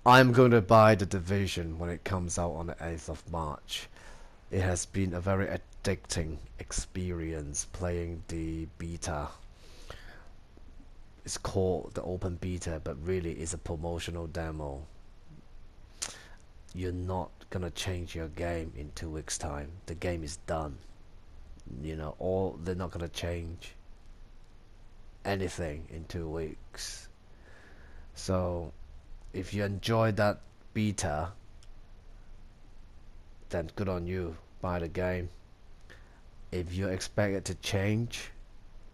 I'm going to buy the Division when it comes out on the 8th of March. It has been a very addicting experience playing the beta. It's called the open beta, but really it's a promotional demo. You're not gonna change your game in 2 weeks time. The game is done. Or they're not gonna change anything in 2 weeks. So if you enjoy that beta, then good on you, buy the game. If you expect it to change,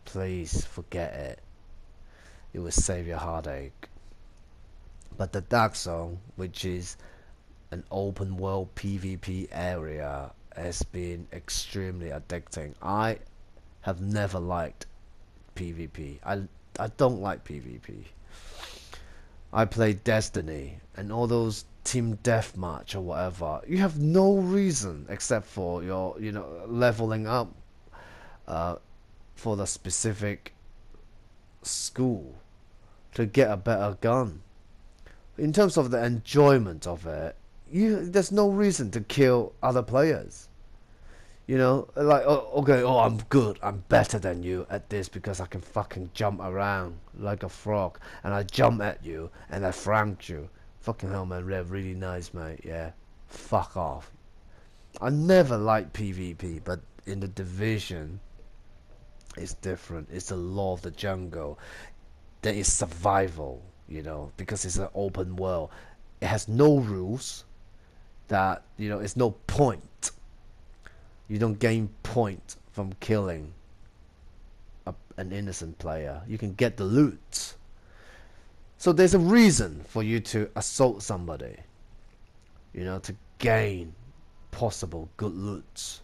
please forget it. It will save your heartache. But the Dark Zone, which is an open world PvP area, has been extremely addicting. I have never liked PvP. I don't like PvP. I play Destiny and all those team deathmatch or whatever. You have no reason except for your leveling up for the specific school to get a better gun. In terms of the enjoyment of it, there's no reason to kill other players. Like, oh, okay, oh, I'm good, I'm better than you at this because I can fucking jump around like a frog, and I jump at you and I frank you. Fucking hell, man, they're really nice, mate. Yeah, fuck off. I never liked PvP, but in the Division, it's different. It's the law of the jungle. There is survival, because it's an open world. It has no rules. That it's no point. You don't gain point from killing an innocent player. You can get the loot. So there's a reason for you to assault somebody, to gain possible good loot.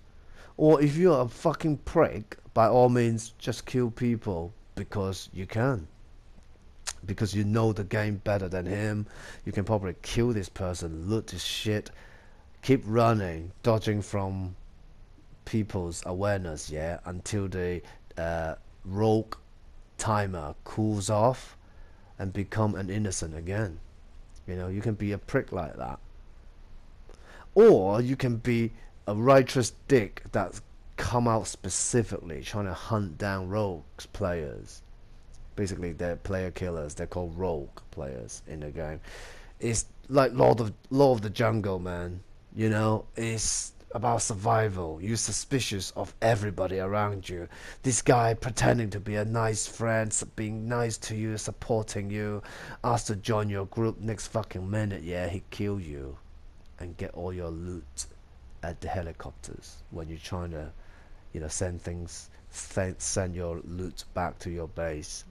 Or if you're a fucking prick, by all means just kill people because you can. Because you know the game better than him. You can probably kill this person, loot his shit, keep running, dodging from people's awareness, yeah, until the rogue timer cools off and become an innocent again. You can be a prick like that. Or you can be a righteous dick that's come out specifically trying to hunt down rogues players. Basically, they're player killers. They're called rogue players in the game. It's like law of the jungle, man. It's about survival. You're suspicious of everybody around you. This guy pretending to be a nice friend, being nice to you, supporting you, asked to join your group. Next fucking minute, yeah, he kill you and get all your loot at the helicopters when you're trying to, send your loot back to your base.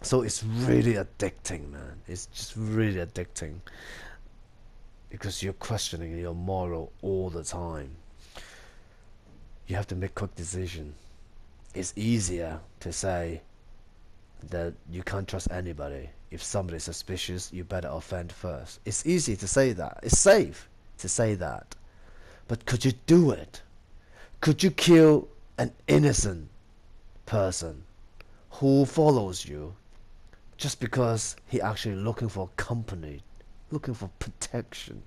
So it's really addicting, man. It's just really addicting because you're questioning your moral all the time. You have to make quick decisions. It's easier to say that you can't trust anybody. If somebody's suspicious, you better offend first. It's easy to say that. It's safe to say that. But could you do it? Could you kill an innocent person who follows you just because he actually looking for company, looking for protection,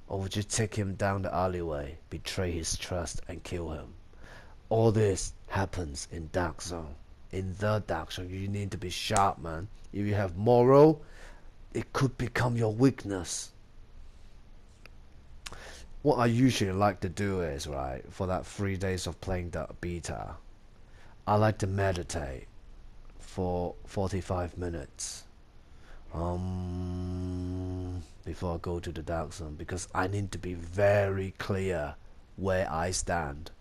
Or would you take him down the alleyway, betray his trust and kill him? All this happens in Dark Zone. In the Dark Zone, you need to be sharp, man. If you have moral, it could become your weakness. What I usually like to do is, right, for that 3 days of playing the beta, I like to meditate for 45 minutes before I go to the Dark Zone, because I need to be very clear where I stand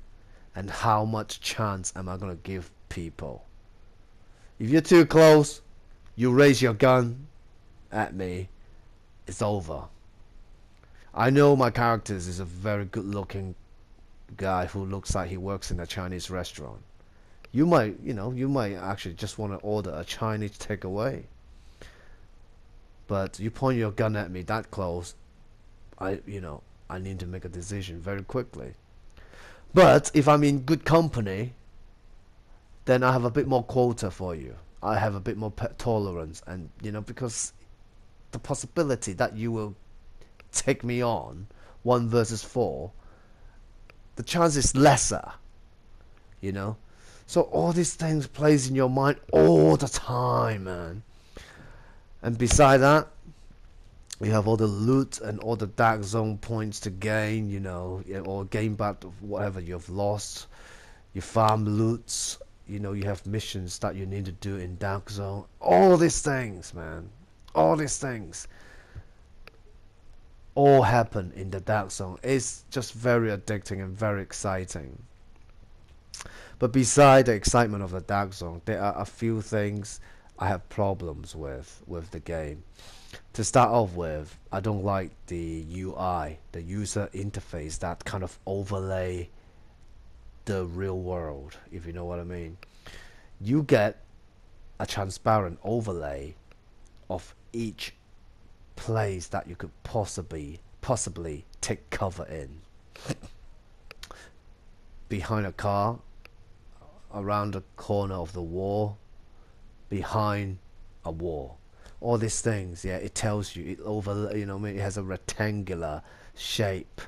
and how much chance am I going to give people. If you're too close, you raise your gun at me, it's over. I know my character is a very good looking guy who looks like he works in a Chinese restaurant. You might actually just want to order a Chinese takeaway. But you point your gun at me that close, I need to make a decision very quickly. But if I'm in good company, then I have a bit more quota for you. I have a bit more tolerance, and because the possibility that you will take me on 1 versus 4, the chance is lesser, you know. So all these things plays in your mind all the time, man. And beside that, you have all the loot and all the dark zone points to gain, or gain back whatever you've lost. You farm loots, you have missions that you need to do in dark zone. All these things, man. All these things all happen in the dark zone. It's just very addicting and very exciting. But beside the excitement of the dark zone, there are a few things I have problems with the game. To start off with, I don't like the UI, the user interface that kind of overlay the real world, if you know what I mean. You get a transparent overlay of each place that you could possibly take cover in. Behind a car, around the corner of the wall, behind a wall. All these things, yeah, it tells you, it overlay, it has a rectangular shape,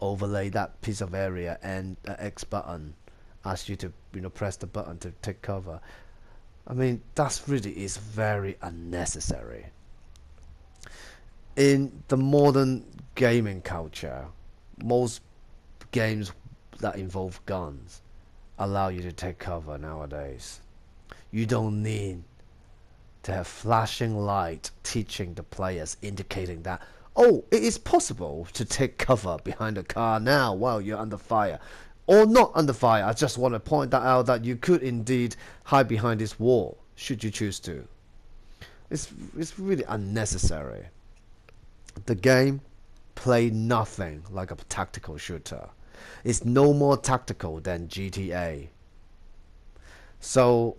overlay that piece of area, and an X button asks you to press the button to take cover. I mean, that's really is very unnecessary. In the modern gaming culture, most games that involve guns allow you to take cover nowadays. You don't need to have flashing light teaching the players, indicating that, oh, it is possible to take cover behind a car now while you're under fire. Or not under fire. I just want to point that out, that you could indeed hide behind this wall should you choose to. It's really unnecessary. The game played nothing like a tactical shooter. It's no more tactical than GTA. So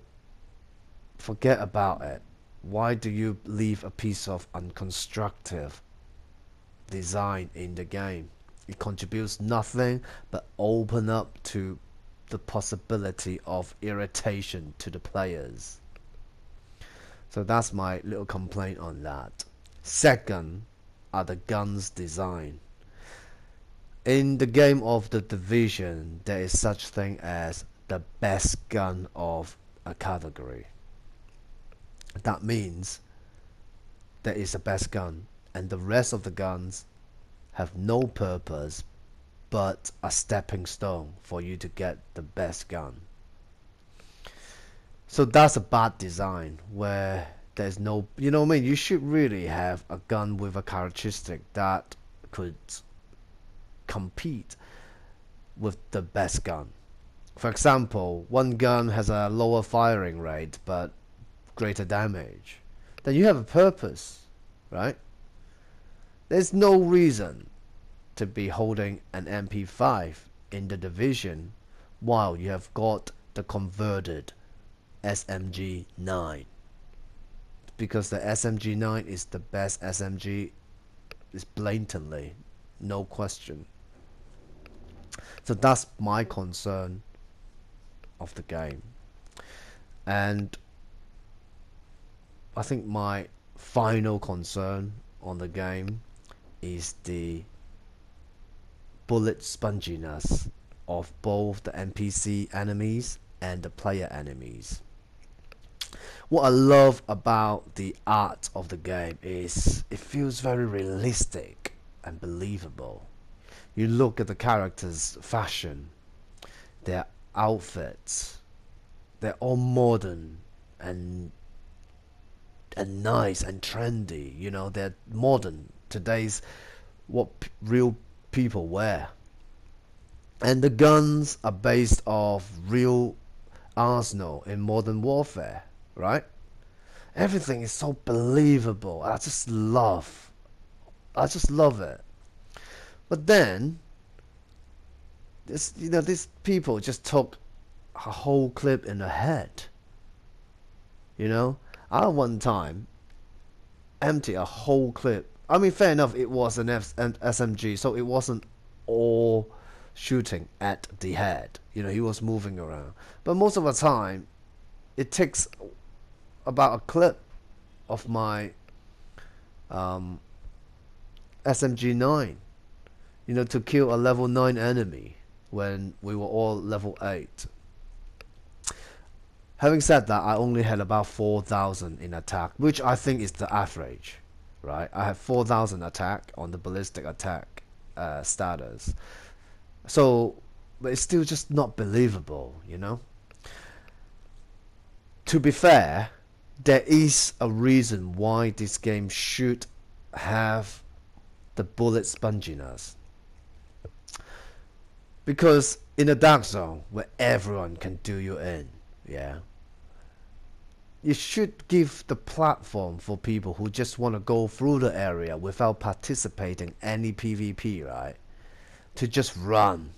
forget about it. Why do you leave a piece of unconstructive design in the game? It contributes nothing but open up to the possibility of irritation to the players. So that's my little complaint on that. Second are the guns design. In the game of The Division, there is such thing as the best gun of a category. That means there is a best gun, and the rest of the guns have no purpose but a stepping stone for you to get the best gun. So that's a bad design, where there's no, you should really have a gun with a characteristic that could compete with the best gun. For example, one gun has a lower firing rate but greater damage. Then you have a purpose, right? There's no reason to be holding an MP5 in The Division while you have got the converted SMG9, because the SMG9 is the best SMG, is blatantly, no question. So that's my concern of the game. And I think my final concern on the game is the bullet sponginess of both the NPC enemies and the player enemies. What I love about the art of the game is it feels very realistic and believable. You look at the characters' fashion, their outfits, they're all modern and nice and trendy. They're modern. Today's what real people wear. And the guns are based off real arsenal in Modern Warfare, right? Everything is so believable. I just love it. But then these people just took a whole clip in the head. I one time empty a whole clip. I mean, fair enough, it was an SMG, so it wasn't all shooting at the head. He was moving around. But most of the time, it takes about a clip of my SMG9, to kill a level 9 enemy when we were all level 8. Having said that, I only had about 4,000 in attack, which I think is the average, right? I have 4,000 attack on the ballistic attack status. So, but it's still just not believable. To be fair, there is a reason why this game should have the bullet sponginess. Because in a dark zone where everyone can do you in, yeah, you should give the platform for people who just want to go through the area without participating any PvP, right? To just run.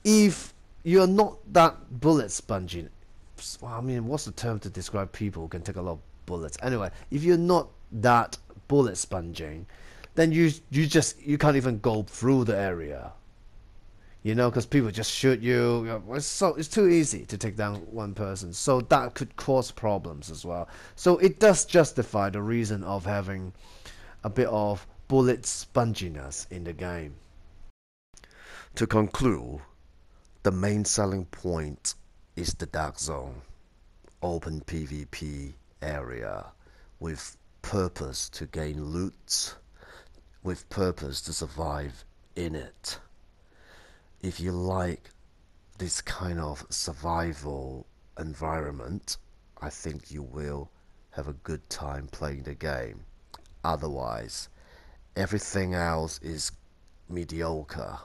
If you're not that bullet spongy, well, I mean, what's the term to describe people who can take a lot of bullets? Anyway, if you're not that bullet sponging, then you can't even go through the area. Because people just shoot you. It's too easy to take down one person, so that could cause problems as well. So it does justify the reason of having a bit of bullet sponginess in the game. To conclude, the main selling point is the dark zone, open PvP area with purpose to gain loot, with purpose to survive in it. If you like this kind of survival environment, I think you will have a good time playing the game. Otherwise, everything else is mediocre.